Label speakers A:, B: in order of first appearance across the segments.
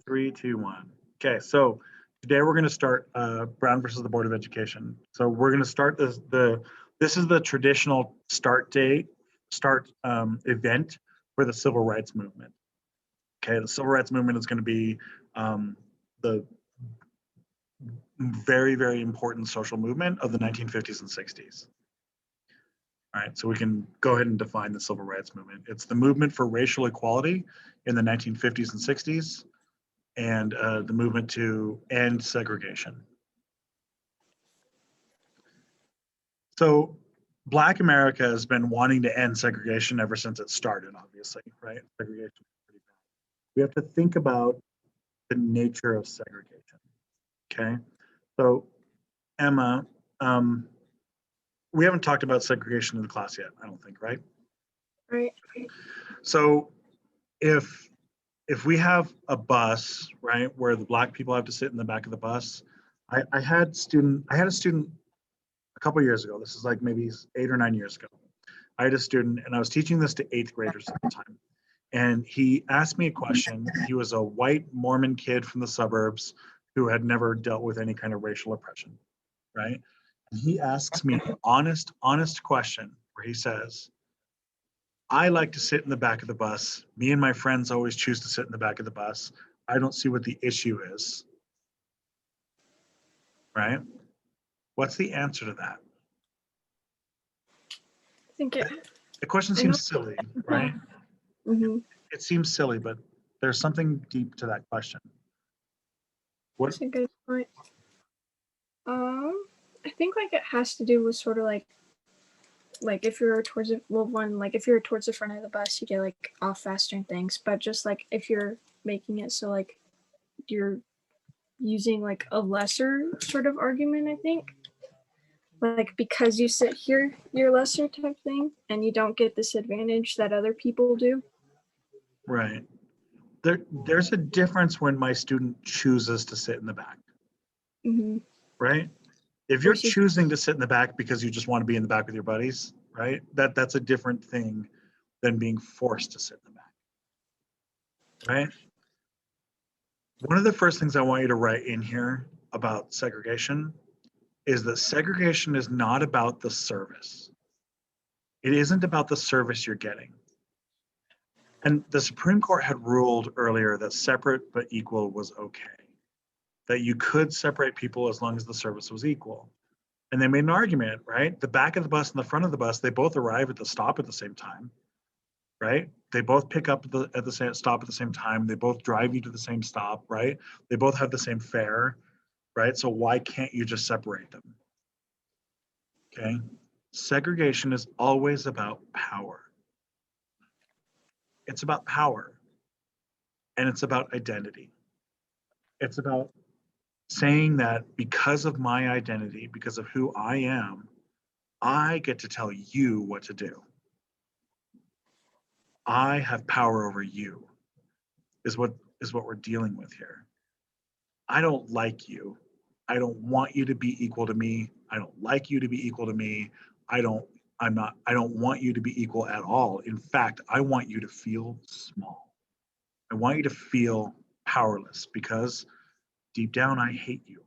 A: Three, two, one. Okay, so today we're going to start Brown versus the Board of Education. So we're going to start this is the traditional start event for the civil rights movement. Okay, the civil rights movement is going to be the very, very important social movement of the 1950s and 60s. All right, so we can go ahead and define the civil rights movement. It's the movement for racial equality in the 1950s and 60s, and the movement to end segregation. So Black America has been wanting to end segregation ever since it started, obviously, right? Segregation is pretty bad. We have to think about the nature of segregation, okay? So Emma, we haven't talked about segregation in the class yet, I don't think, right?
B: Right.
A: So if we have a bus, right, where the Black people have to sit in the back of the bus, I had a student a couple of years ago. This is like maybe 8 or 9 years ago. I had a student, and I was teaching this to 8th graders at the time. And he asked me a question. He was a white Mormon kid from the suburbs who had never dealt with any kind of racial oppression, right? And he asks me an honest question where he says, I like to sit in the back of the bus. Me and my friends always choose to sit in the back of the bus. I don't see what the issue is. Right? What's the answer to that?
B: I think it.
A: The question seems silly, right?
B: Mm-hmm.
A: It seems silly, but there's something deep to that question.
B: That's a good point. I think like it has to do with sort of like if you're towards it, well, one, like if you're towards the front of the bus, you get like off faster and things. But just like if you're making it so like you're using like a lesser sort of argument, I think. Like because you sit here, you're lesser type thing, and you don't get this advantage that other people do.
A: Right. There's a difference when my student chooses to sit in the back.
B: Mm-hmm.
A: Right? If you're choosing to sit in the back because you just want to be in the back with your buddies, right? That's a different thing than being forced to sit in the back. Right? One of the first things I want you to write in here about segregation is that segregation is not about the service. It isn't about the service you're getting. And the Supreme Court had ruled earlier that separate but equal was okay, that you could separate people as long as the service was equal. And they made an argument, right? The back of the bus and the front of the bus, they both arrive at the stop at the same time, right? They both pick up at the same stop at the same time. They both drive you to the same stop, right? They both have the same fare, right? So why can't you just separate them? Okay. Segregation is always about power. It's about power. And it's about identity. It's about saying that because of my identity, because of who I am, I get to tell you what to do. I have power over you, is what we're dealing with here. I don't like you. I don't want you to be equal to me. I don't like you to be equal to me. I don't want you to be equal at all. In fact, I want you to feel small. I want you to feel powerless because deep down I hate you.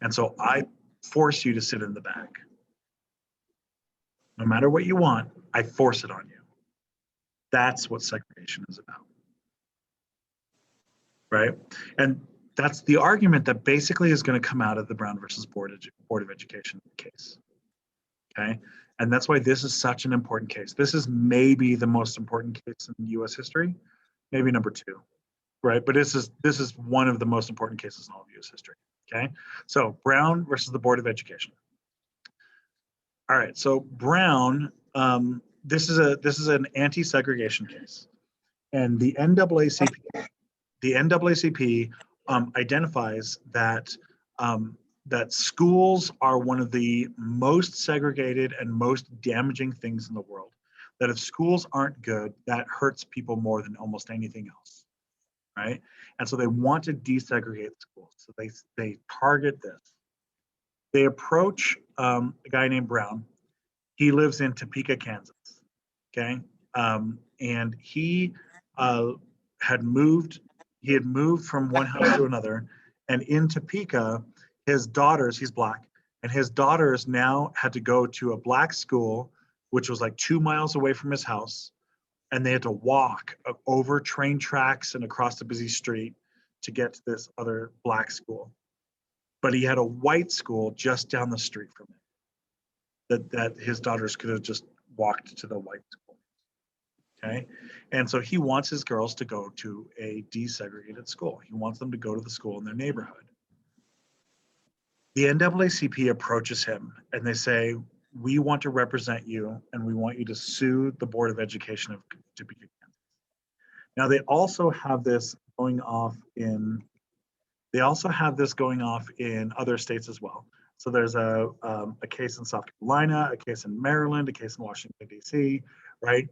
A: And so I force you to sit in the back. No matter what you want, I force it on you. That's what segregation is about. Right? And that's the argument that basically is going to come out of the Brown versus Board of Education case. Okay? And that's why this is such an important case. This is maybe the most important case in US history, maybe number 2. Right? But this is one of the most important cases in all of US history. Okay? So Brown versus the Board of Education. All right, so Brown, this is an anti-segregation case, and the NAACP identifies that that schools are one of the most segregated and most damaging things in the world. That if schools aren't good, that hurts people more than almost anything else, right? And so they want to desegregate schools. So they target this. They approach a guy named Brown. He lives in Topeka, Kansas. Okay, and he had moved he had moved from one house to another, and in Topeka, his daughters, he's black, and his daughters now had to go to a black school, which was like 2 miles away from his house, and they had to walk over train tracks and across a busy street to get to this other black school. But he had a white school just down the street from it that his daughters could have just walked to the white school. Okay. And so he wants his girls to go to a desegregated school. He wants them to go to the school in their neighborhood. The NAACP approaches him and they say, we want to represent you and we want you to sue the Board of Education of Topeka, Kansas. Now they also have this going off in other states as well. So there's a case in South Carolina, a case in Maryland, a case in Washington, D.C., right?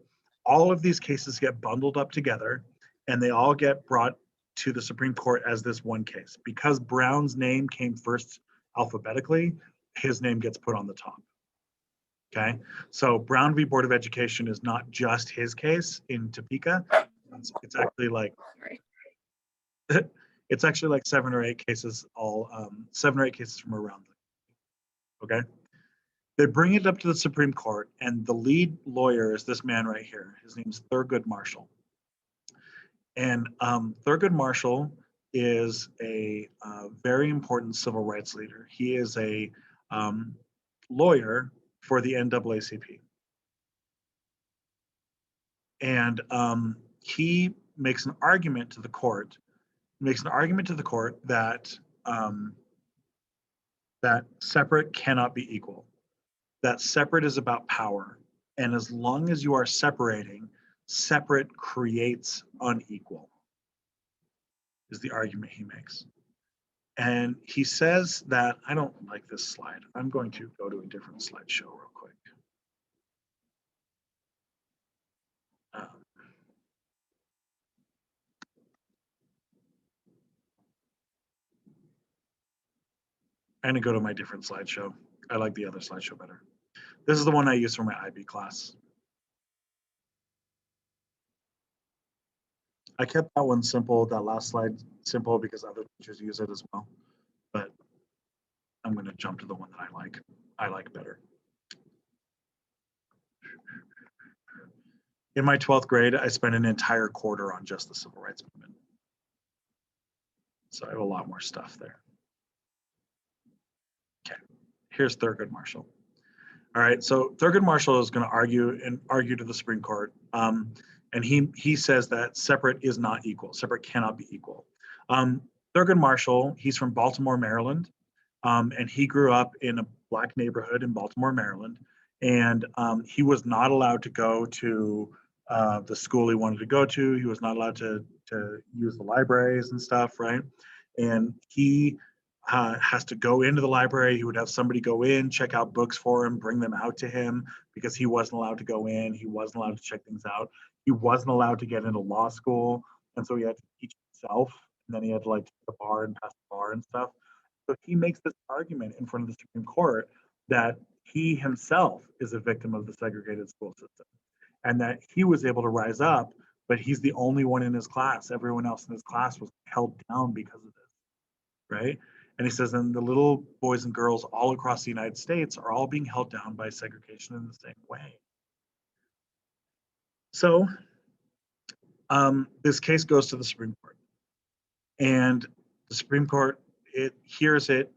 A: All of these cases get bundled up together and they all get brought to the Supreme Court as this one case. Because Brown's name came first alphabetically, his name gets put on the top. Okay, so Brown v. Board of Education is not just his case in Topeka. It's actually like it's actually like 7 or 8 cases, all 7 or 8 cases from around. Okay, they bring it up to the Supreme Court, and the lead lawyer is this man right here. His name's Thurgood Marshall, and Thurgood Marshall is a very important civil rights leader. He is a lawyer for the NAACP. And he makes an argument to the court, that that separate cannot be equal, that separate is about power. And as long as you are separating, separate creates unequal, is the argument he makes. And he says that, I don't like this slide. I'm going to go to a different slideshow real quick. I'm gonna go to my different slideshow. I like the other slideshow better. This is the one I use for my IB class. I kept that one simple, that last slide simple, because other teachers use it as well. But I'm going to jump to the one that I like better. In my 12th grade, I spent an entire quarter on just the civil rights movement. So I have a lot more stuff there. Okay, here's Thurgood Marshall. All right, so Thurgood Marshall is going to argue to the Supreme Court. And he says that separate is not equal. Separate cannot be equal. Thurgood Marshall, he's from Baltimore, Maryland, and he grew up in a black neighborhood in Baltimore, Maryland, and he was not allowed to go to the school he wanted to go to. He was not allowed to use the libraries and stuff, right? And he has to go into the library. He would have somebody go in, check out books for him, bring them out to him, because he wasn't allowed to go in. He wasn't allowed to check things out. He wasn't allowed to get into law school. And so he had to teach himself. And then he had to like take the bar and pass the bar and stuff. So he makes this argument in front of the Supreme Court that he himself is a victim of the segregated school system and that he was able to rise up, but he's the only one in his class. Everyone else in his class was held down because of this, right? And he says, and the little boys and girls all across the United States are all being held down by segregation in the same way. So this case goes to the Supreme Court. And the Supreme Court, it hears it.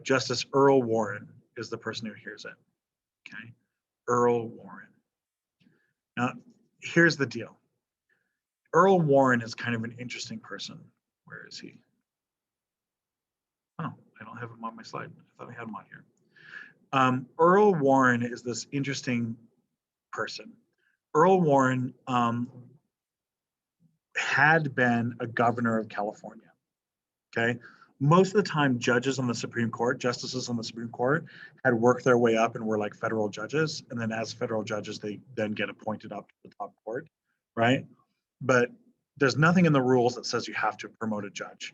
A: Justice Earl Warren is the person who hears it. Okay, Earl Warren. Now, here's the deal. Earl Warren is kind of an interesting person. Where is he? Oh, I don't have him on my slide. I thought I had him on here. Earl Warren is this interesting person. Earl Warren had been a governor of California. Okay, most of the time, judges on the Supreme Court, justices on the Supreme Court, had worked their way up and were like federal judges, and then as federal judges, they then get appointed up to the top court, right? But there's nothing in the rules that says you have to promote a judge.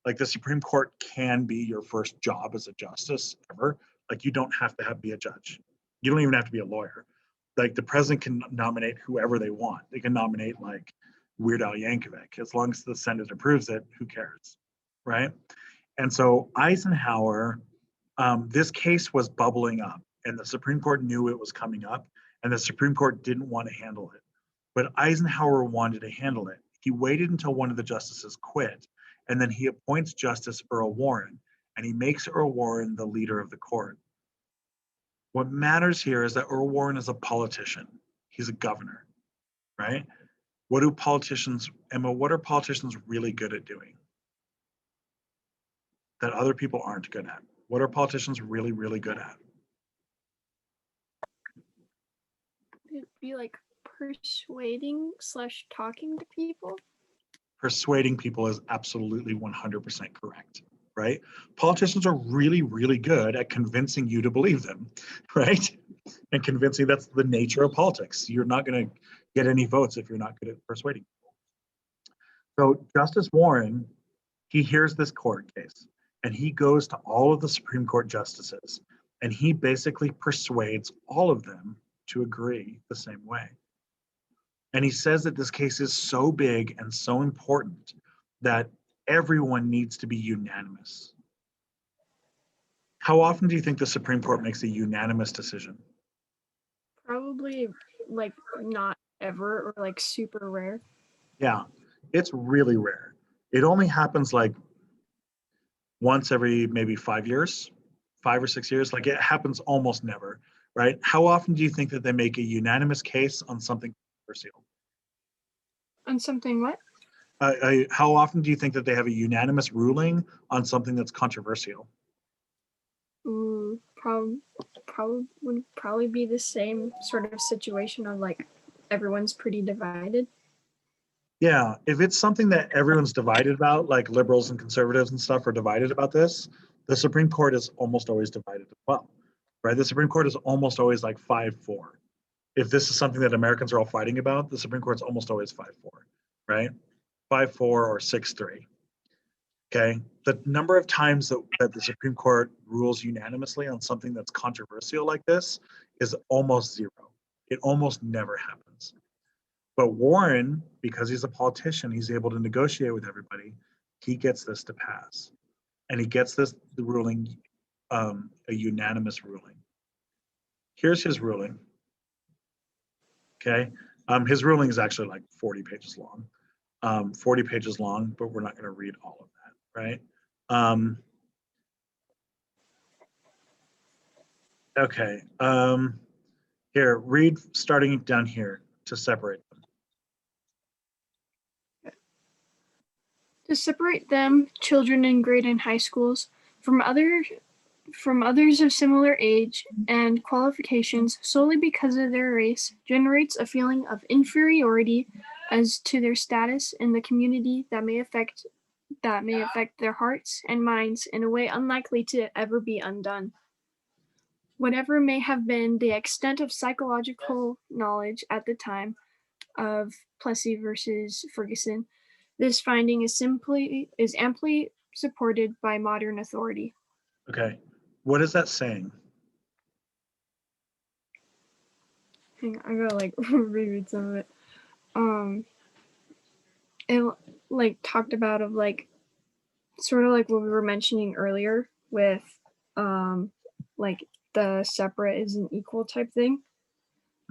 A: Like the Supreme Court can be your first job as a justice ever. Like you don't have to be a judge. You don't even have to be a lawyer. Like the president can nominate whoever they want. They can nominate like Weird Al Yankovic. As long as the Senate approves it, who cares, right? And so Eisenhower, this case was bubbling up, and the Supreme Court knew it was coming up, and the Supreme Court didn't want to handle it. But Eisenhower wanted to handle it. He waited until one of the justices quit, and then he appoints Justice Earl Warren, and he makes Earl Warren the leader of the court. What matters here is that Earl Warren is a politician. He's a governor, right? What are politicians really good at doing that other people aren't good at? What are politicians really, really good at?
B: It'd be like persuading / talking to people.
A: Persuading people is absolutely 100% correct, right? Politicians are really, really good at convincing you to believe them, right? And convincing, that's the nature of politics. You're not going to get any votes if you're not good at persuading people. So Justice Warren, he hears this court case, and he goes to all of the Supreme Court justices, and he basically persuades all of them to agree the same way. And he says that this case is so big and so important that everyone needs to be unanimous. How often do you think the Supreme Court makes a unanimous decision?
B: Probably like not ever, or like super rare.
A: Yeah, it's really rare. It only happens like once every maybe 5 years, 5 or 6 years. Like, it happens almost never, right? How often do you think that they make a unanimous case on something controversial?
B: On something what?
A: How often do you think that they have a unanimous ruling on something that's controversial?
B: Would probably be the same sort of situation of like everyone's pretty divided.
A: Yeah, if it's something that everyone's divided about, like liberals and conservatives and stuff are divided about this, the Supreme Court is almost always divided as well, right? The Supreme Court is almost always like 5-4. If this is something that Americans are all fighting about, the Supreme Court's almost always 5-4, right? 5-4 or 6-3. Okay, the number of times that the Supreme Court rules unanimously on something that's controversial like this is almost zero. It almost never happens. But Warren, because he's a politician, he's able to negotiate with everybody. He gets this to pass, and he gets the ruling, a unanimous ruling. Here's his ruling. Okay, his ruling is actually like 40 pages long. 40 pages long, but we're not going to read all of that, right? Okay. Here, read starting down here to separate them.
B: To separate them, children in grade and high schools, from others of similar age and qualifications solely because of their race generates a feeling of inferiority as to their status in the community that may affect their hearts and minds in a way unlikely to ever be undone. Whatever may have been the extent of psychological knowledge at the time of Plessy versus Ferguson, this finding is amply supported by modern authority.
A: Okay, what is that saying?
B: Hang on, I gotta like reread some of it. It like talked about of like sort of like what we were mentioning earlier with like the separate isn't equal type thing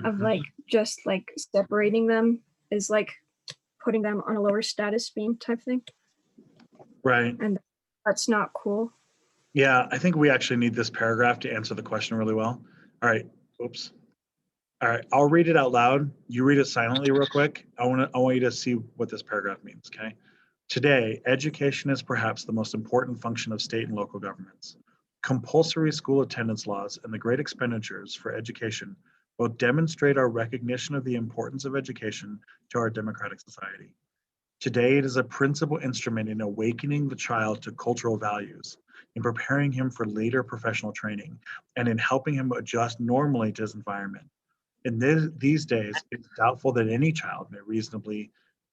B: of like just like separating them is like putting them on a lower status beam type thing.
A: Right.
B: And that's not cool.
A: Yeah, I think we actually need this paragraph to answer the question really well. All right, oops. All right, I'll read it out loud. You read it silently real quick. I want you to see what this paragraph means, okay? Today, education is perhaps the most important function of state and local governments. Compulsory school attendance laws and the great expenditures for education both demonstrate our recognition of the importance of education to our democratic society. Today, it is a principal instrument in awakening the child to cultural values, in preparing him for later professional training, and in helping him adjust normally to his environment. In these days, it's doubtful that any child may reasonably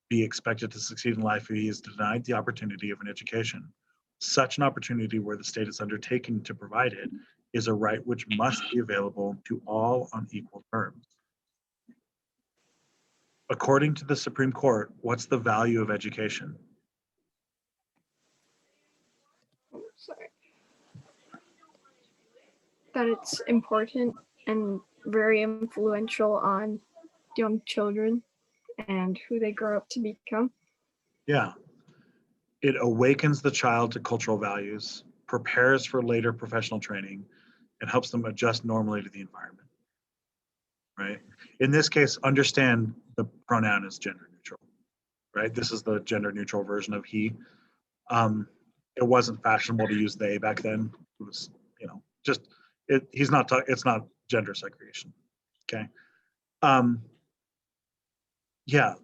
A: be expected to succeed in life if he is denied the opportunity of an education. Such an opportunity, where the state is undertaking to provide it, is a right which must be available to all on equal terms. according to the Supreme Court, what's the value of education?
B: Sorry. That it's important and very influential on young children and who they grow up to become.
A: Yeah. It awakens the child to cultural values, prepares for later professional training, and helps them adjust normally to the environment. Right? In this case, understand the pronoun is gender neutral. Right? This is the gender neutral version of he. It wasn't fashionable to use they back then. It was, just he's not. It's not gender segregation. Okay. Yeah,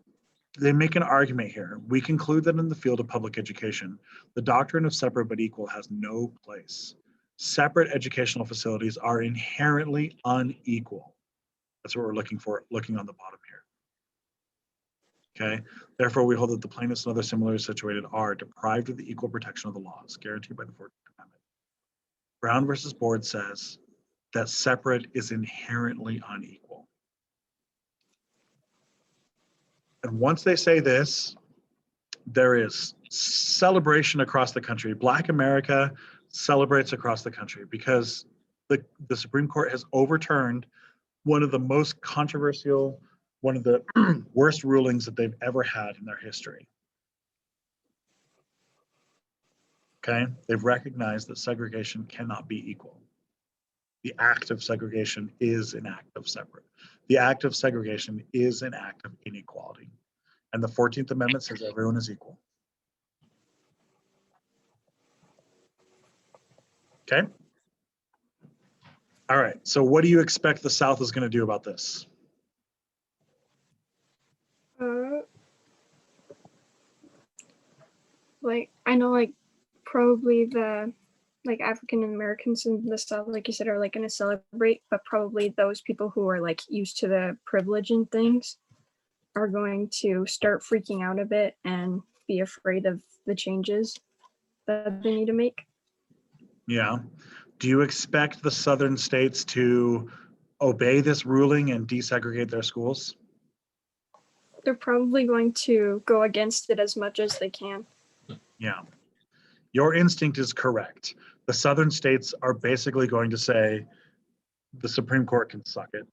A: they make an argument here. We conclude that in the field of public education, the doctrine of separate but equal has no place. Separate educational facilities are inherently unequal. That's what we're looking for, looking on the bottom here. Okay, therefore we hold that the plaintiffs and others similarly situated are deprived of the equal protection of the laws guaranteed by the 14th Amendment. Brown versus Board says that separate is inherently unequal. And once they say this, there is celebration across the country. Black America celebrates across the country because the Supreme Court has overturned one of the most controversial, one of the worst rulings that they've ever had in their history. Okay, they've recognized that segregation cannot be equal. The act of segregation is an act of separate. The act of segregation is an act of inequality. And the 14th Amendment says everyone is equal. Okay. All right. So what do you expect the South is going to do about this?
B: Like I know, like probably the like African Americans in the South, like you said, are like going to celebrate, but probably those people who are like used to the privilege and things are going to start freaking out a bit and be afraid of the changes that they need to make.
A: Yeah. Do you expect the southern states to obey this ruling and desegregate their schools?
B: They're probably going to go against it as much as they can.
A: Yeah. Your instinct is correct. The southern states are basically going to say the Supreme Court can suck it,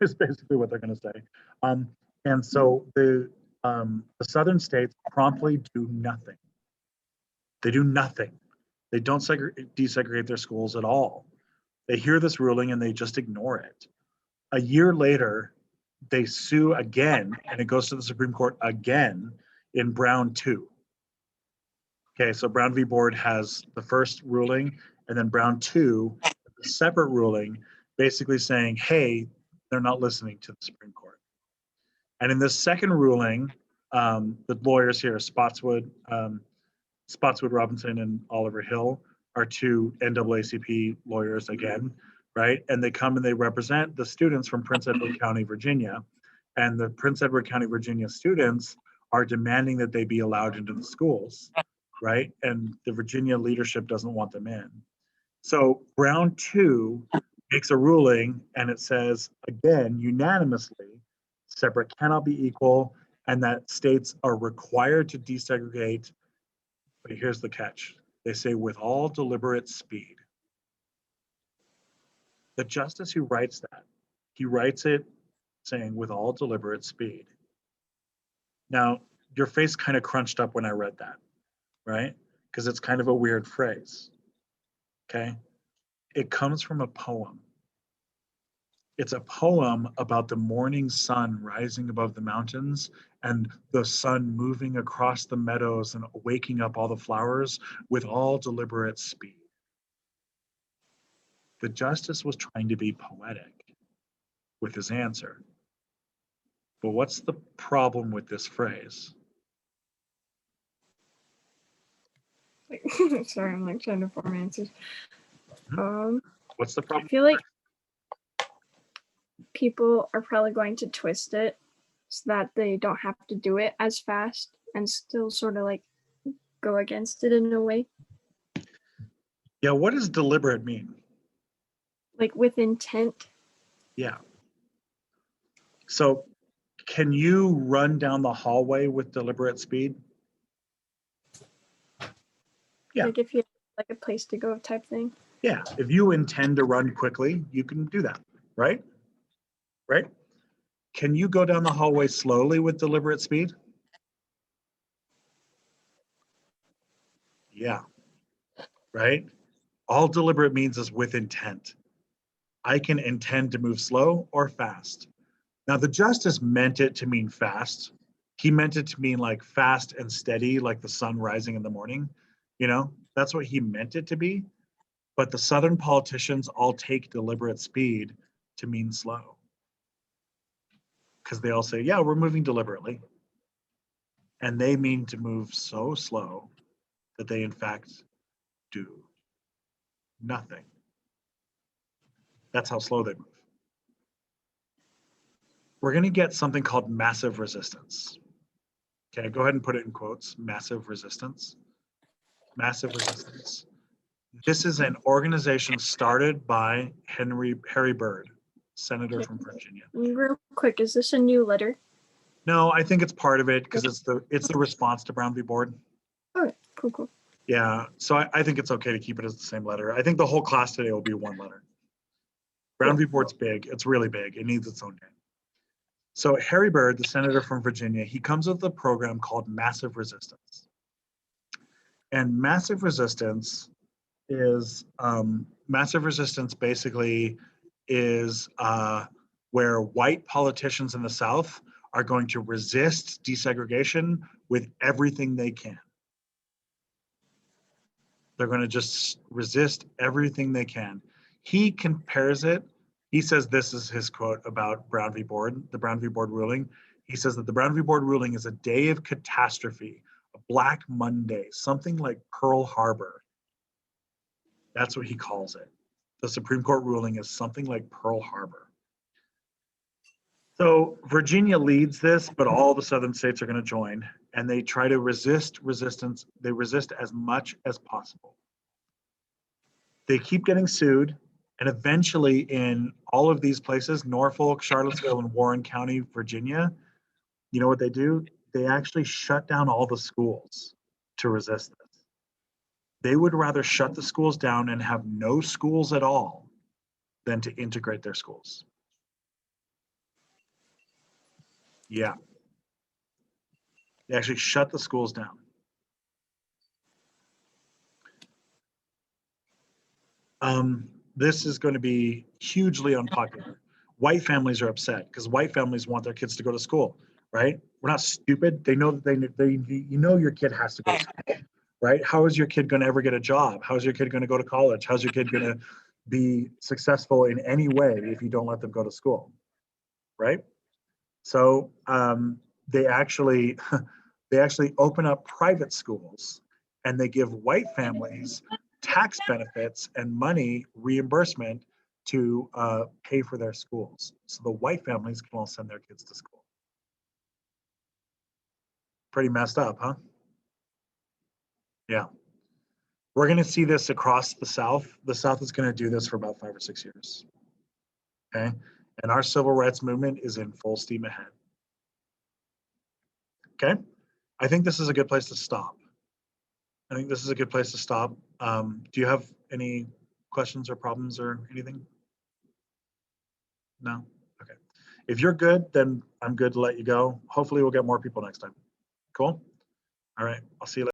A: is basically what they're going to say. And so the southern states promptly do nothing. They do nothing. They don't desegregate their schools at all. They hear this ruling and they just ignore it. A year later, they sue again, and it goes to the Supreme Court again in Brown 2. Okay, so Brown v. Board has the first ruling, and then Brown 2, a separate ruling, basically saying, hey, they're not listening to the Supreme Court. And in this second ruling, the lawyers here, Spotswood Robinson and Oliver Hill, are two NAACP lawyers again, right? And they come and they represent the students from Prince Edward County, Virginia. And the Prince Edward County, Virginia students are demanding that they be allowed into the schools, right? And the Virginia leadership doesn't want them in. So Brown 2 makes a ruling and it says, again, unanimously, separate cannot be equal, and that states are required to desegregate. But here's the catch. They say with all deliberate speed. The justice who writes that, he writes it saying with all deliberate speed. Now, your face kind of crunched up when I read that, right? Because it's kind of a weird phrase, okay? It comes from a poem. It's a poem about the morning sun rising above the mountains and the sun moving across the meadows and waking up all the flowers with all deliberate speed. The justice was trying to be poetic with his answer. But what's the problem with this phrase?
B: Sorry, I'm like trying to form answers.
A: What's the problem?
B: I feel like people are probably going to twist it so that they don't have to do it as fast and still sort of like go against it in a way.
A: Yeah, what does deliberate mean?
B: Like with intent.
A: Yeah. So Can you run down the hallway with deliberate speed? Yeah.
B: Like if you have like a place to go type thing.
A: Yeah, if you intend to run quickly, you can do that, right? Right? Can you go down the hallway slowly with deliberate speed? Yeah, right? All deliberate means is with intent. I can intend to move slow or fast. Now, the justice meant it to mean fast. He meant it to mean like fast and steady, like the sun rising in the morning. You know, that's what he meant it to be. But the Southern politicians all take deliberate speed to mean slow. Because they all say, yeah, we're moving deliberately. And they mean to move so slow that they, in fact, do nothing. That's how slow they move. We're going to get something called massive resistance. Okay, go ahead and put it in quotes, massive resistance. Massive resistance. This is an organization started by Harry Byrd, senator from Virginia.
B: Real quick, is this a new letter?
A: No, I think it's part of it because it's the response to Brown v. Board.
B: Oh, cool.
A: Yeah, so I think it's okay to keep it as the same letter. I think the whole class today will be one letter. Brown v. Board's big. It's really big. It needs its own name. So Harry Byrd, the senator from Virginia, he comes with a program called Massive Resistance. And massive resistance basically is where white politicians in the South are going to resist desegregation with everything they can. They're going to just resist everything they can. He compares it. He says this is his quote about Brown v. Board, the Brown v. Board ruling. He says that the Brown v. Board ruling is a day of catastrophe, a Black Monday, something like Pearl Harbor. That's what he calls it. The Supreme Court ruling is something like Pearl Harbor. So Virginia leads this, but all the southern states are going to join, and they try to resist resistance. They resist as much as possible. They keep getting sued, and eventually in all of these places, Norfolk, Charlottesville, and Warren County, Virginia, you know what they do? They actually shut down all the schools to resist this. They would rather shut the schools down and have no schools at all than to integrate their schools. Yeah. They actually shut the schools down. This is going to be hugely unpopular. White families are upset because white families want their kids to go to school, right? We're not stupid. They know that you know your kid has to go to school, right? How is your kid going to ever get a job? How is your kid going to go to college? How's your kid going to be successful in any way if you don't let them go to school, right? So they actually open up private schools and they give white families tax benefits and money reimbursement to pay for their schools. So the white families can all send their kids to school. Pretty messed up, huh? Yeah. We're going to see this across the South. The South is going to do this for about 5 or 6 years. Okay. And our civil rights movement is in full steam ahead. Okay. I think this is a good place to stop. Do you have any questions or problems or anything? No? Okay. If you're good, then I'm good to let you go. Hopefully we'll get more people next time. Cool? All right. I'll see you later.